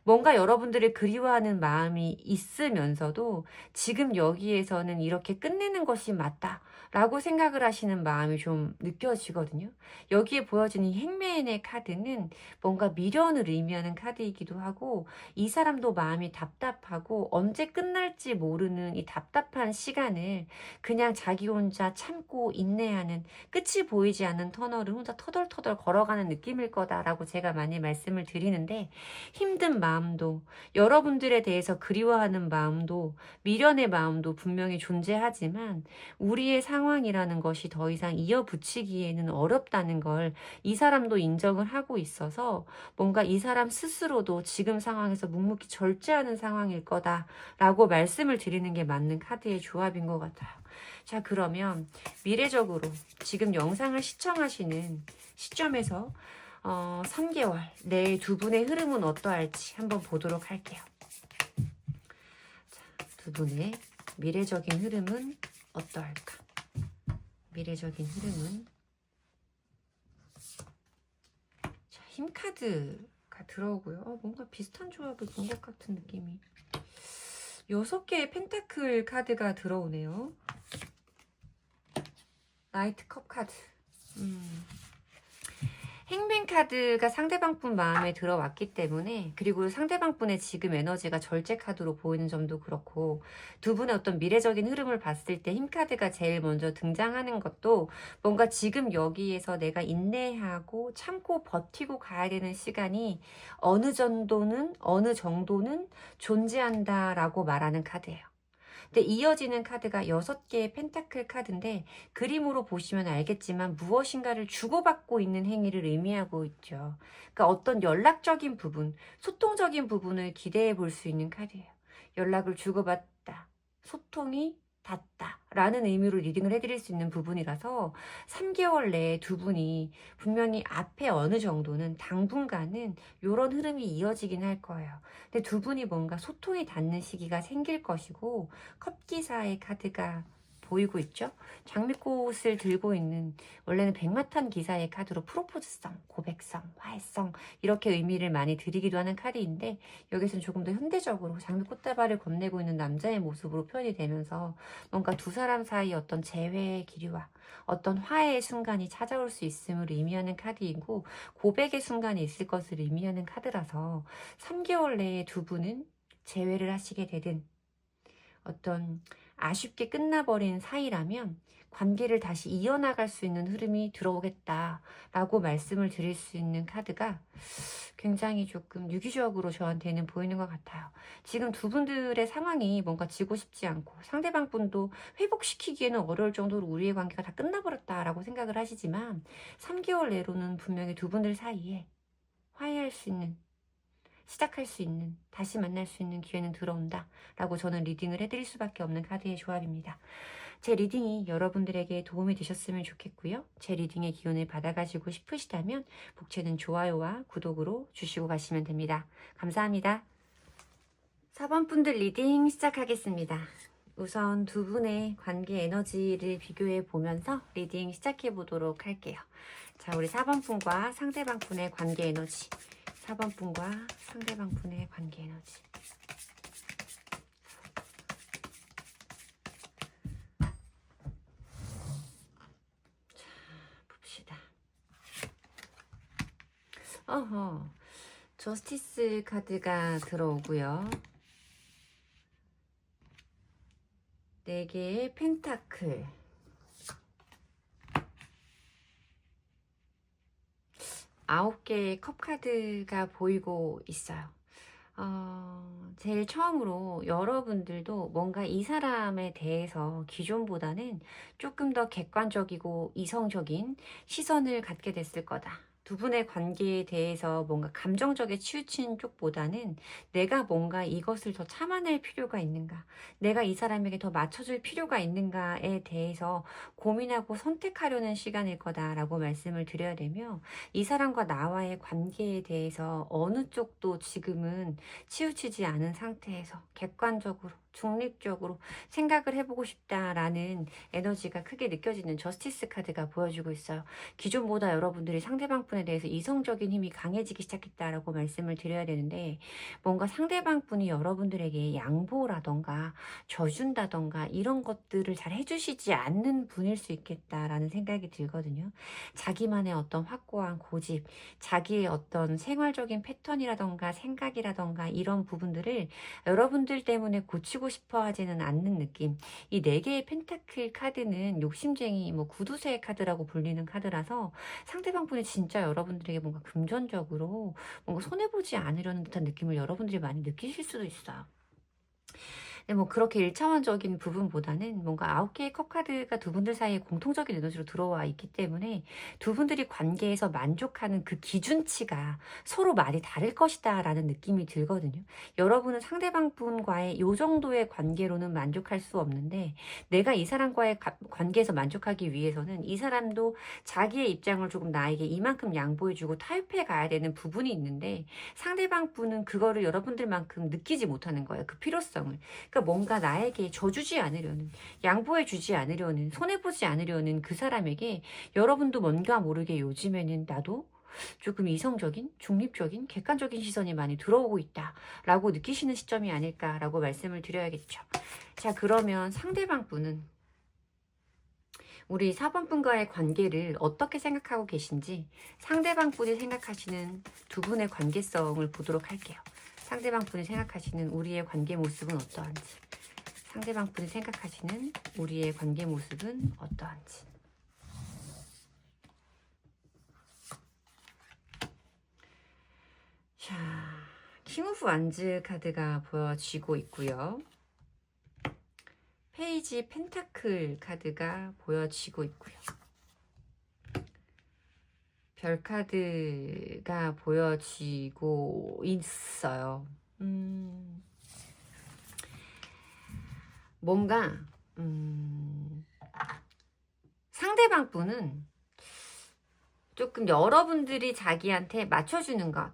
뭔가 여러분들을 그리워하는 마음이 있으면서도 지금 여기에서는 이렇게 끝내는 것이 맞다 라고 생각을 하시는 마음이 좀 느껴지거든요. 여기에 보여지는 이 행맨의 카드는 뭔가 미련을 의미하는 카드이기도 하고 이 사람도 마음이 답답하고 언제 끝날지 모르는 이 답답한 시간을 그냥 자기 혼자 참고 인내하는, 끝이 보이지 않는 터널을 혼자 터덜터덜 걸어가는 느낌일 거다라고 제가 많이 말씀을 드리는데, 힘든 마음도, 여러분들에 대해서 그리워하는 마음도, 미련의 마음도 분명히 존재하지만 우리의 상황이라는 것이 더 이상 이어붙이기에는 어렵다는 걸 이 사람도 인정을 하고 있어서 뭔가 이 사람 스스로도 지금 상황에서 묵묵히 절제하는 상황일 거다라고 말씀을 드리는 게 맞는 카드의 조합인 것 같아요. 자, 그러면 미래적으로 지금 영상을 시청하시는 시점에서 3개월 내에 두 분의 흐름은 어떠할지 한번 보도록 할게요. 자, 두 분의 미래적인 흐름은 어떠할까? 미래적인 흐름은, 자, 힘카드가 들어오고요. 뭔가 비슷한 조합을 본 것 같은 느낌이. 6개의 펜타클 카드가 들어오네요. 나이트 컵 카드. 행맨 카드가 상대방 분 마음에 들어왔기 때문에, 그리고 상대방 분의 지금 에너지가 절제 카드로 보이는 점도 그렇고, 두 분의 어떤 미래적인 흐름을 봤을 때 힘 카드가 제일 먼저 등장하는 것도 뭔가 지금 여기에서 내가 인내하고 참고 버티고 가야 되는 시간이 어느 정도는 존재한다라고 말하는 카드예요. 근데 이어지는 카드가 6개의 펜타클 카드인데, 그림으로 보시면 알겠지만 무엇인가를 주고받고 있는 행위를 의미하고 있죠. 그러니까 어떤 연락적인 부분, 소통적인 부분을 기대해 볼 수 있는 카드예요. 연락을 주고받다, 소통이 닿다 라는 의미로 리딩을 해드릴 수 있는 부분이라서 3개월 내에 두 분이 분명히 앞에 어느 정도는 당분간은 이런 흐름이 이어지긴 할 거예요. 근데 두 분이 뭔가 소통이 닿는 시기가 생길 것이고, 컵기사의 카드가 보이고 있죠. 장미꽃을 들고 있는, 원래는 백마탄 기사의 카드로 프로포즈성, 고백성, 화해성 이렇게 의미를 많이 드리기도 하는 카드인데, 여기서는 조금 더 현대적으로 장미꽃다발을 건네고 있는 남자의 모습으로 표현이 되면서 뭔가 두 사람 사이 어떤 재회의 기류와 어떤 화해의 순간이 찾아올 수 있음을 의미하는 카드이고, 고백의 순간이 있을 것을 의미하는 카드라서 3개월 내에 두 분은 재회를 하시게 되든, 어떤 아쉽게 끝나버린 사이라면 관계를 다시 이어나갈 수 있는 흐름이 들어오겠다라고 말씀을 드릴 수 있는 카드가 굉장히 조금 유기적으로 저한테는 보이는 것 같아요. 지금 두 분들의 상황이 뭔가 지고 싶지 않고, 상대방 분도 회복시키기에는 어려울 정도로 우리의 관계가 다 끝나버렸다라고 생각을 하시지만, 3개월 내로는 분명히 두 분들 사이에 화해할 수 있는, 시작할 수 있는, 다시 만날 수 있는 기회는 들어온다 라고 저는 리딩을 해드릴 수밖에 없는 카드의 조합입니다. 제 리딩이 여러분들에게 도움이 되셨으면 좋겠고요. 제 리딩의 기운을 받아가시고 싶으시다면 복채는 좋아요와 구독으로 주시고 가시면 됩니다. 감사합니다. 4번 분들 리딩 시작하겠습니다. 우선 두 분의 관계 에너지를 비교해 보면서 리딩 시작해 보도록 할게요. 자, 우리 4번 분과 상대방 분의 관계 에너지. 4번 분과 상대방 분의 관계 에너지. 자, 봅시다. 저스티스 카드가 들어오고요. 4개의 펜타클. 9개의 컵 카드가 보이고 있어요. 제일 처음으로 여러분들도 뭔가 이 사람에 대해서 기존보다는 조금 더 객관적이고 이성적인 시선을 갖게 됐을 거다. 두 분의 관계에 대해서 뭔가 감정적에 치우친 쪽보다는 내가 뭔가 이것을 더 참아낼 필요가 있는가, 내가 이 사람에게 더 맞춰줄 필요가 있는가에 대해서 고민하고 선택하려는 시간일 거다라고 말씀을 드려야 되며, 이 사람과 나와의 관계에 대해서 어느 쪽도 지금은 치우치지 않은 상태에서 객관적으로 중립적으로 생각을 해보고 싶다라는 에너지가 크게 느껴지는 저스티스 카드가 보여주고 있어요. 기존보다 여러분들이 상대방 분에 대해서 이성적인 힘이 강해지기 시작했다라고 말씀을 드려야 되는데, 뭔가 상대방 분이 여러분들에게 양보라던가 져준다던가 이런 것들을 잘 해주시지 않는 분일 수 있겠다라는 생각이 들거든요. 자기만의 어떤 확고한 고집, 자기의 어떤 생활적인 패턴이라던가 생각이라던가 이런 부분들을 여러분들 때문에 고치고 맞추고 싶어 하지는 않는 느낌. 이 4개의 펜타클 카드는 욕심쟁이, 뭐 구두쇠 카드라고 불리는 카드라서 상대방 분이 진짜 여러분들에게 뭔가 금전적으로 뭔가 손해보지 않으려는 듯한 느낌을 여러분들이 많이 느끼실 수도 있어요. 근데 뭐 그렇게 1차원적인 부분보다는 뭔가 9개의 컵카드가 두 분들 사이에 공통적인 에너지로 들어와 있기 때문에 두 분들이 관계에서 만족하는 그 기준치가 서로 많이 다를 것이다 라는 느낌이 들거든요. 여러분은 상대방 분과의 요 정도의 관계로는 만족할 수 없는데 내가 이 사람과의 관계에서 만족하기 위해서는 이 사람도 자기의 입장을 조금 나에게 이만큼 양보해주고 타협해 가야 되는 부분이 있는데 상대방 분은 그거를 여러분들만큼 느끼지 못하는 거예요. 그 필요성을. 그러니까 뭔가 나에게 져주지 않으려는, 양보해주지 않으려는, 손해보지 않으려는 그 사람에게 여러분도 뭔가 모르게 요즘에는 나도 조금 이성적인, 중립적인, 객관적인 시선이 많이 들어오고 있다라고 느끼시는 시점이 아닐까라고 말씀을 드려야겠죠. 자, 그러면 상대방 분은 우리 4번 분과의 관계를 어떻게 생각하고 계신지 상대방 분이 생각하시는 두 분의 관계성을 보도록 할게요. 상대방 분이 생각하시는 우리의 관계 모습은 어떠한지, 상대방 분이 생각하시는 우리의 관계 모습은 어떠한지. 자, 킹 오브 완즈 카드가 보여지고 있고요. 페이지 펜타클 카드가 보여지고 있고요. 별 카드가 보여지고 있어요. 뭔가 상대방 분은 조금 여러분들이 자기한테 맞춰주는 것,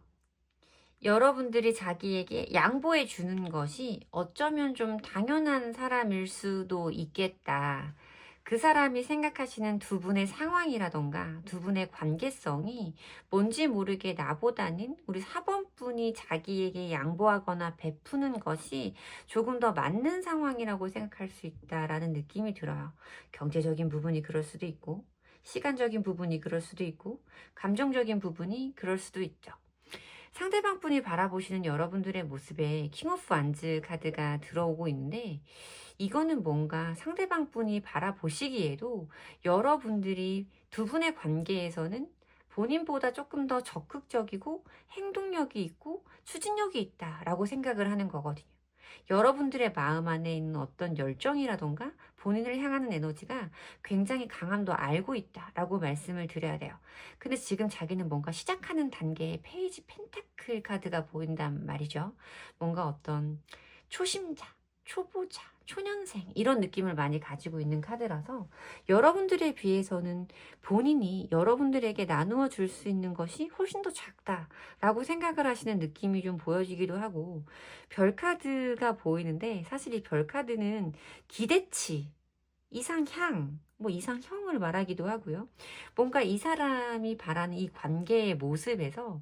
여러분들이 자기에게 양보해 주는 것이 어쩌면 좀 당연한 사람일 수도 있겠다. 그 사람이 생각하시는 두 분의 상황이라던가 두 분의 관계성이 뭔지 모르게 나보다는 우리 4번 분이 자기에게 양보하거나 베푸는 것이 조금 더 맞는 상황이라고 생각할 수 있다라는 느낌이 들어요. 경제적인 부분이 그럴 수도 있고, 시간적인 부분이 그럴 수도 있고, 감정적인 부분이 그럴 수도 있죠. 상대방 분이 바라보시는 여러분들의 모습에 킹 오브 완즈 카드가 들어오고 있는데 이거는 뭔가 상대방 분이 바라보시기에도 여러분들이 두 분의 관계에서는 본인보다 조금 더 적극적이고 행동력이 있고 추진력이 있다라고 생각을 하는 거거든요. 여러분들의 마음 안에 있는 어떤 열정이라던가 본인을 향하는 에너지가 굉장히 강함도 알고 있다라고 말씀을 드려야 돼요. 근데 지금 자기는 뭔가 시작하는 단계에 페이지 펜타클 카드가 보인단 말이죠. 뭔가 어떤 초심자, 초보자, 초년생 이런 느낌을 많이 가지고 있는 카드라서 여러분들에 비해서는 본인이 여러분들에게 나누어 줄 수 있는 것이 훨씬 더 작다라고 생각을 하시는 느낌이 좀 보여지기도 하고 별 카드가 보이는데 사실 이 별 카드는 기대치, 이상향, 뭐 이상형을 말하기도 하고요. 뭔가 이 사람이 바라는 이 관계의 모습에서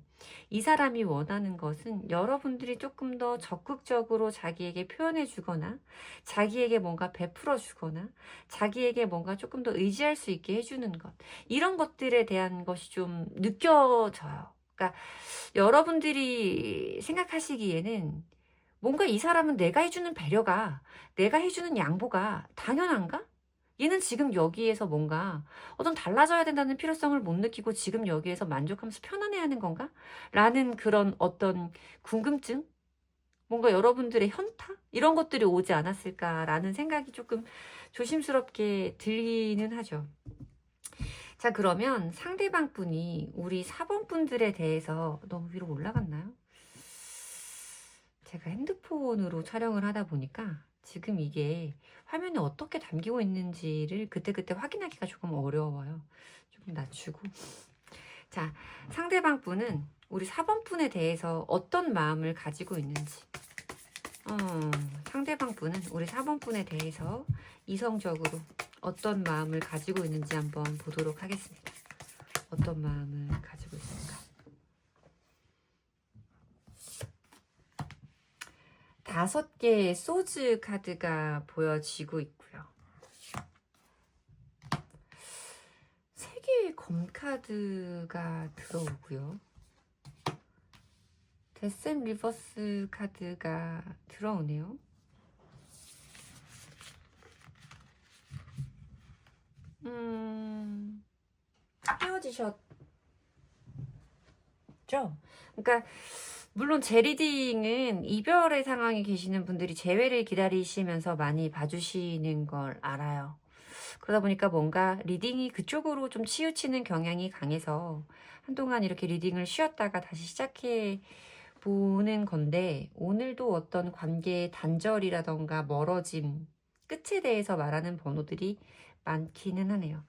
이 사람이 원하는 것은 여러분들이 조금 더 적극적으로 자기에게 표현해 주거나 자기에게 뭔가 베풀어 주거나 자기에게 뭔가 조금 더 의지할 수 있게 해주는 것 이런 것들에 대한 것이 좀 느껴져요. 그러니까 여러분들이 생각하시기에는 뭔가 이 사람은 내가 해주는 배려가 내가 해주는 양보가 당연한가? 얘는 지금 여기에서 뭔가 어떤 달라져야 된다는 필요성을 못 느끼고 지금 여기에서 만족하면서 편안해하는 건가? 라는 그런 어떤 궁금증? 뭔가 여러분들의 현타? 이런 것들이 오지 않았을까라는 생각이 조금 조심스럽게 들기는 하죠. 자, 그러면 상대방 분이 우리 4번 분들에 대해서 너무 위로 올라갔나요? 제가 핸드폰으로 촬영을 하다 보니까 지금 이게 화면에 어떻게 담기고 있는지를 그때그때 확인하기가 조금 어려워요. 조금 낮추고. 자, 상대방 분은 우리 4번 분에 대해서 어떤 마음을 가지고 있는지. 상대방 분은 우리 4번 분에 대해서 이성적으로 어떤 마음을 가지고 있는지 한번 보도록 하겠습니다. 어떤 마음을 가지고 있을까? 5개의 소즈 카드가 보여지고 있고요. 3개의 검 카드가 들어오고요. 데스 앤 리버스 카드가 들어오네요. 헤어지셨죠? 그러니까 물론 제 리딩은 이별의 상황에 계시는 분들이 재회를 기다리시면서 많이 봐주시는 걸 알아요. 그러다 보니까 뭔가 리딩이 그쪽으로 좀 치우치는 경향이 강해서 한동안 이렇게 리딩을 쉬었다가 다시 시작해 보는 건데, 오늘도 어떤 관계의 단절이라던가 멀어짐, 끝에 대해서 말하는 번호들이 많기는 하네요.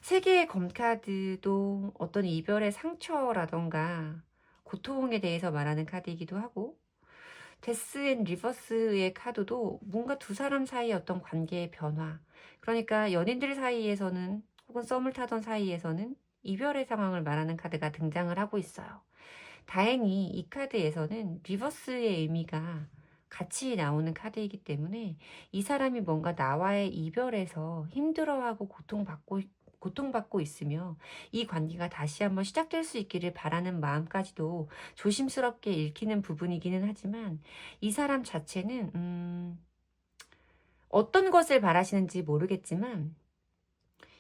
세 개의 검카드도 어떤 이별의 상처라던가 고통에 대해서 말하는 카드이기도 하고, 데스 앤 리버스의 카드도 뭔가 두 사람 사이의 어떤 관계의 변화, 그러니까 연인들 사이에서는 혹은 썸을 타던 사이에서는 이별의 상황을 말하는 카드가 등장을 하고 있어요. 다행히 이 카드에서는 리버스의 의미가 같이 나오는 카드이기 때문에 이 사람이 뭔가 나와의 이별에서 힘들어하고 고통받고 있으며 이 관계가 다시 한번 시작될 수 있기를 바라는 마음까지도 조심스럽게 읽히는 부분이기는 하지만, 이 사람 자체는 어떤 것을 바라시는지 모르겠지만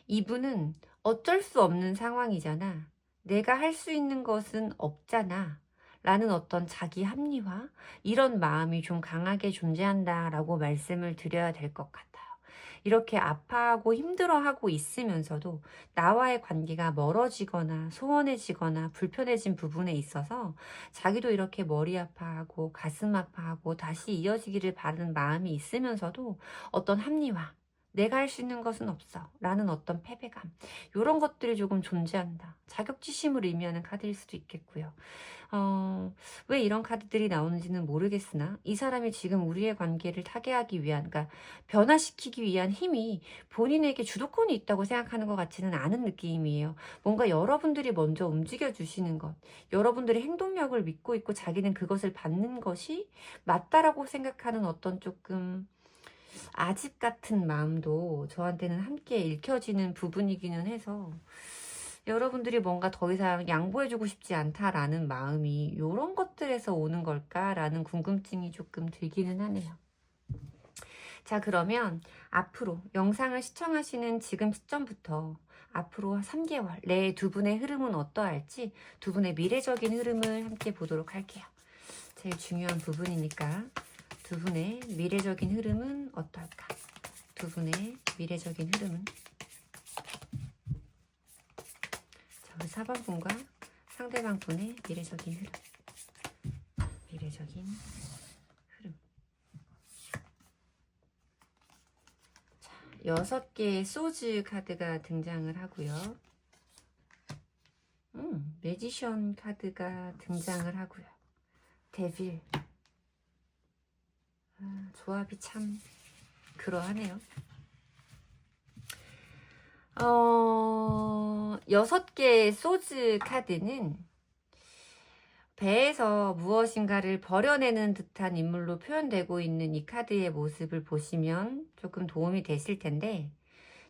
이분은 어쩔 수 없는 상황이잖아, 내가 할 수 있는 것은 없잖아 라는 어떤 자기 합리화, 이런 마음이 좀 강하게 존재한다라고 말씀을 드려야 될 것 같아요. 이렇게 아파하고 힘들어하고 있으면서도 나와의 관계가 멀어지거나 소원해지거나 불편해진 부분에 있어서 자기도 이렇게 머리 아파하고 가슴 아파하고 다시 이어지기를 바라는 마음이 있으면서도 어떤 합리화, 내가 할 수 있는 것은 없어 라는 어떤 패배감, 이런 것들이 조금 존재한다, 자격지심을 의미하는 카드일 수도 있겠고요. 왜 이런 카드들이 나오는지는 모르겠으나 이 사람이 지금 우리의 관계를 타개하기 위한, 그러니까 변화시키기 위한 힘이 본인에게 주도권이 있다고 생각하는 것 같지는 않은 느낌이에요. 뭔가 여러분들이 먼저 움직여 주시는 것, 여러분들의 행동력을 믿고 있고 자기는 그것을 받는 것이 맞다라고 생각하는 어떤 조금 아집 같은 마음도 저한테는 함께 읽혀지는 부분이기는 해서, 여러분들이 뭔가 더 이상 양보해주고 싶지 않다라는 마음이 이런 것들에서 오는 걸까라는 궁금증이 조금 들기는 하네요. 자, 그러면 앞으로 영상을 시청하시는 지금 시점부터 앞으로 3개월 내에 두 분의 흐름은 어떠할지, 두 분의 미래적인 흐름을 함께 보도록 할게요. 제일 중요한 부분이니까 두 분의 미래적인 흐름은 어떨까? 두 분의 미래적인 흐름은, 자, 우리 4번 분과 상대방 분의 미래적인 흐름. 미래적인 흐름. 자, 6개의 소즈 카드가 등장을 하고요. 매지션 카드가 등장을 하고요. 데빌. 조합이 참 그러하네요. 6개의 소즈 카드는 배에서 무엇인가를 버려내는 듯한 인물로 표현되고 있는 이 카드의 모습을 보시면 조금 도움이 되실 텐데,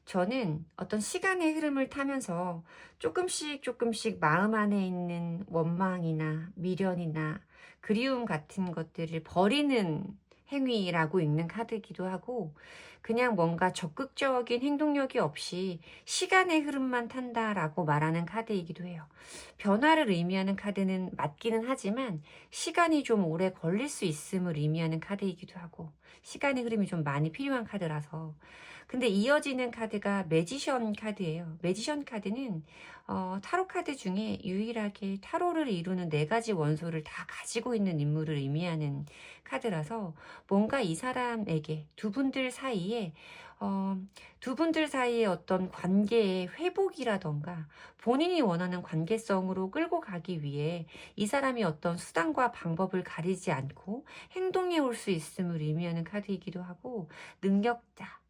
저는 어떤 시간의 흐름을 타면서 조금씩 마음 안에 있는 원망이나 미련이나 그리움 같은 것들을 버리는 행위라고 읽는 카드이기도 하고, 그냥 뭔가 적극적인 행동력이 없이 시간의 흐름만 탄다라고 말하는 카드이기도 해요. 변화를 의미하는 카드는 맞기는 하지만 시간이 좀 오래 걸릴 수 있음을 의미하는 카드이기도 하고, 시간의 흐름이 좀 많이 필요한 카드라서. 근데 이어지는 카드가 매지션 카드예요. 매지션 카드는 타로 카드 중에 유일하게 타로를 이루는 4가지 원소를 다 가지고 있는 인물을 의미하는 카드라서, 뭔가 이 사람에게 두 분들 사이에 어떤 관계의 회복이라던가 본인이 원하는 관계성으로 끌고 가기 위해 이 사람이 어떤 수단과 방법을 가리지 않고 행동해 올 수 있음을 의미하는 카드이기도 하고, 능력자,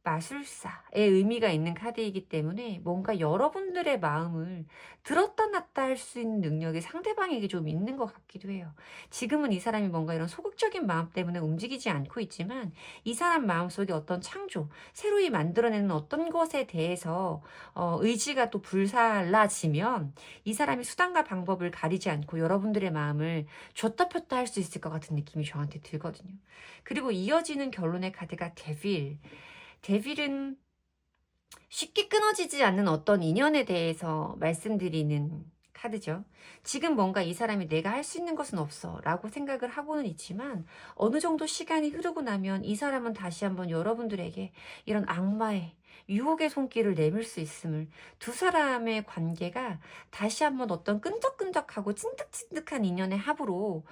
마술사의 의미가 있는 카드이기 때문에 뭔가 여러분들의 마음을 들었다 놨다 할 수 있는 능력이 상대방에게 좀 있는 것 같기도 해요. 지금은 이 사람이 뭔가 이런 소극적인 마음 때문에 움직이지 않고 있지만, 이 사람 마음속에 어떤 창조, 새로이 만들어내는 어떤 것에 대해서 의지가 또 불살라지면 이 사람이 수단과 방법을 가리지 않고 여러분들의 마음을 줬다 폈다 할 수 있을 것 같은 느낌이 저한테 들거든요. 그리고 이어지는 결론의 카드가 데빌. 데빌은 쉽게 끊어지지 않는 어떤 인연에 대해서 말씀드리는 카드죠. 지금 뭔가 이 사람이 내가 할 수 있는 것은 없어 라고 생각을 하고는 있지만 어느 정도 시간이 흐르고 나면 이 사람은 다시 한번 여러분들에게 이런 악마의 유혹의 손길을 내밀 수 있음을, 두 사람의 관계가 다시 한번 어떤 끈적끈적하고 찐득찐득한 인연의 합으로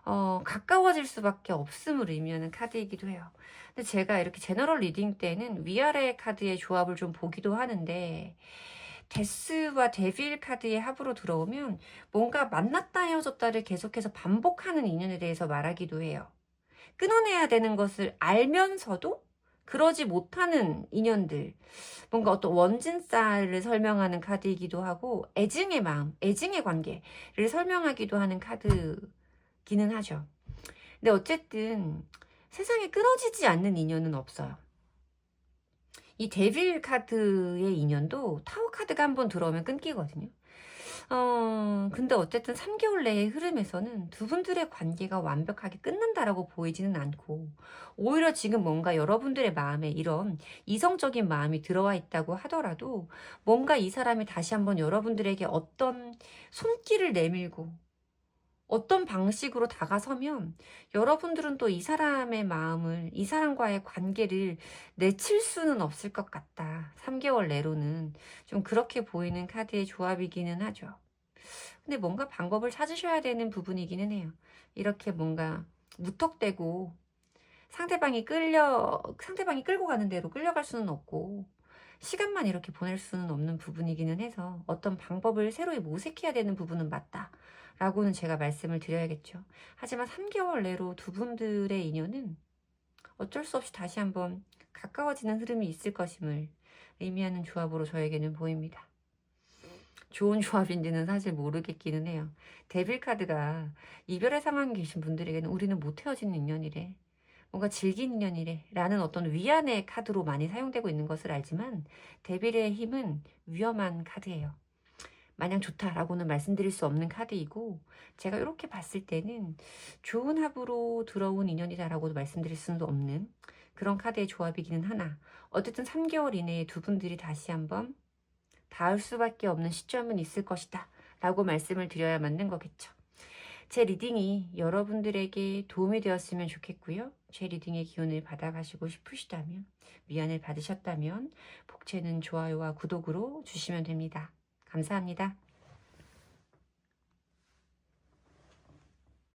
가까워질 수밖에 없음을 의미하는 카드이기도 해요. 근데 제가 이렇게 제너럴 리딩 때는 위아래 카드의 조합을 좀 보기도 하는데, 데스와 데빌 카드의 합으로 들어오면 뭔가 만났다 헤어졌다를 계속해서 반복하는 인연에 대해서 말하기도 해요. 끊어내야 되는 것을 알면서도 그러지 못하는 인연들, 뭔가 어떤 원진살을 설명하는 카드이기도 하고 애증의 마음, 애증의 관계를 설명하기도 하는 카드기는 하죠. 근데 어쨌든 세상에 끊어지지 않는 인연은 없어요. 이 데빌 카드의 인연도 타워 카드가 한번 들어오면 끊기거든요. 근데 어쨌든 3개월 내의 흐름에서는 두 분들의 관계가 완벽하게 끝난다라고 보이지는 않고, 오히려 지금 뭔가 여러분들의 마음에 이런 이성적인 마음이 들어와 있다고 하더라도 뭔가 이 사람이 다시 한번 여러분들에게 어떤 손길을 내밀고 어떤 방식으로 다가서면 여러분들은 또 이 사람의 마음을, 이 사람과의 관계를 내칠 수는 없을 것 같다. 3개월 내로는 좀 그렇게 보이는 카드의 조합이기는 하죠. 근데 뭔가 방법을 찾으셔야 되는 부분이기는 해요. 이렇게 뭔가 무턱대고 상대방이 끌고 가는 대로 끌려갈 수는 없고, 시간만 이렇게 보낼 수는 없는 부분이기는 해서 어떤 방법을 새로이 모색해야 되는 부분은 맞다 라고는 제가 말씀을 드려야겠죠. 하지만 3개월 내로 두 분들의 인연은 어쩔 수 없이 다시 한번 가까워지는 흐름이 있을 것임을 의미하는 조합으로 저에게는 보입니다. 좋은 조합인지는 사실 모르겠기는 해요. 데빌 카드가 이별의 상황에 계신 분들에게는 우리는 못 헤어지는 인연이래, 뭔가 질긴 인연이래 라는 어떤 위안의 카드로 많이 사용되고 있는 것을 알지만, 데빌의 힘은 위험한 카드예요. 마냥 좋다라고는 말씀드릴 수 없는 카드이고, 제가 이렇게 봤을 때는 좋은 합으로 들어온 인연이다라고도 말씀드릴 수는 없는 그런 카드의 조합이기는 하나, 어쨌든 3개월 이내에 두 분들이 다시 한번 닿을 수밖에 없는 시점은 있을 것이다 라고 말씀을 드려야 맞는 거겠죠. 제 리딩이 여러분들에게 도움이 되었으면 좋겠고요. 제 리딩의 기운을 받아가시고 싶으시다면, 위안을 받으셨다면 복채는 좋아요와 구독으로 주시면 됩니다. 감사합니다.